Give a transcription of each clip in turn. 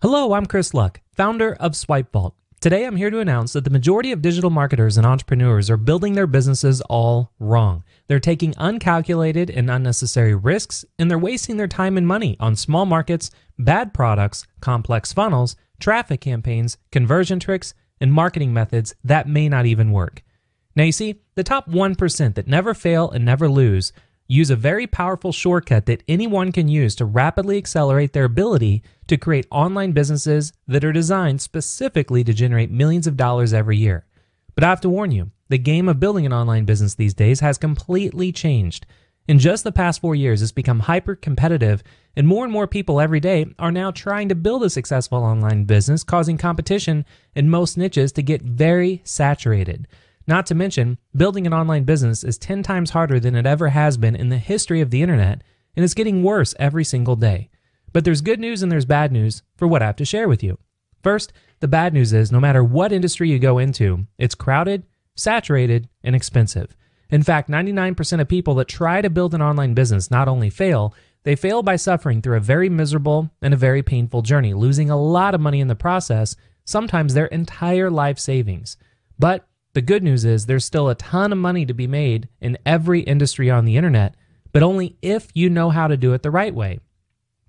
Hello, I'm Chris Luck, founder of SwipeVault. Today I'm here to announce that the majority of digital marketers and entrepreneurs are building their businesses all wrong. They're taking uncalculated and unnecessary risks, and they're wasting their time and money on small markets, bad products, complex funnels, traffic campaigns, conversion tricks, and marketing methods that may not even work. Now you see, the top 1% that never fail and never lose use a very powerful shortcut that anyone can use to rapidly accelerate their ability to create online businesses that are designed specifically to generate millions of dollars every year. But I have to warn you, the game of building an online business these days has completely changed. In just the past 4 years, it's become hyper competitive, and more people every day are now trying to build a successful online business, causing competition in most niches to get very saturated. Not to mention, building an online business is 10 times harder than it ever has been in the history of the internet, and it's getting worse every single day. But there's good news and there's bad news for what I have to share with you. First, the bad news is no matter what industry you go into, it's crowded, saturated, and expensive. In fact, 99% of people that try to build an online business not only fail, they fail by suffering through a very miserable and a very painful journey, losing a lot of money in the process, sometimes their entire life savings. But the good news is there's still a ton of money to be made in every industry on the internet, but only if you know how to do it the right way.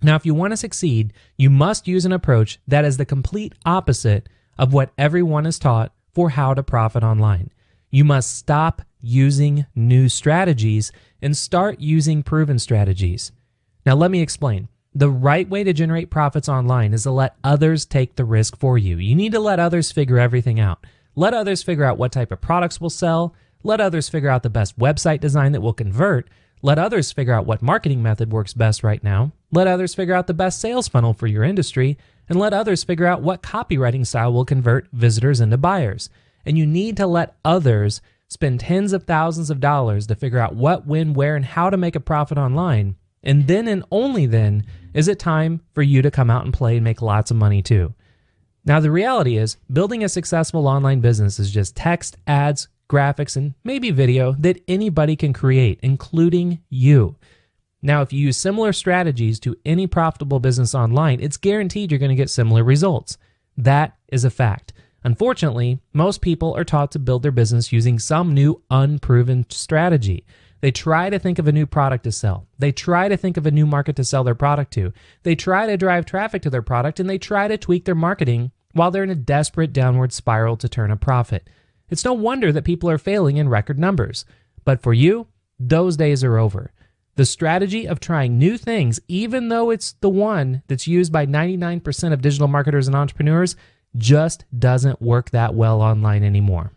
Now, if you want to succeed, you must use an approach that is the complete opposite of what everyone is taught for how to profit online. You must stop using new strategies and start using proven strategies. Now, let me explain. The right way to generate profits online is to let others take the risk for you. You need to let others figure everything out. Let others figure out what type of products will sell. Let others figure out the best website design that will convert. Let others figure out what marketing method works best right now. Let others figure out the best sales funnel for your industry. And let others figure out what copywriting style will convert visitors into buyers. And you need to let others spend tens of thousands of dollars to figure out what, when, where, and how to make a profit online. And then and only then is it time for you to come out and play and make lots of money too. Now, the reality is building a successful online business is just text, ads, graphics, and maybe video that anybody can create, including you. Now, if you use similar strategies to any profitable business online, it's guaranteed you're going to get similar results. That is a fact. Unfortunately, most people are taught to build their business using some new unproven strategy. They try to think of a new product to sell. They try to think of a new market to sell their product to. They try to drive traffic to their product, and they try to tweak their marketing while they're in a desperate downward spiral to turn a profit. It's no wonder that people are failing in record numbers. But for you, those days are over. The strategy of trying new things, even though it's the one that's used by 99% of digital marketers and entrepreneurs, just doesn't work that well online anymore.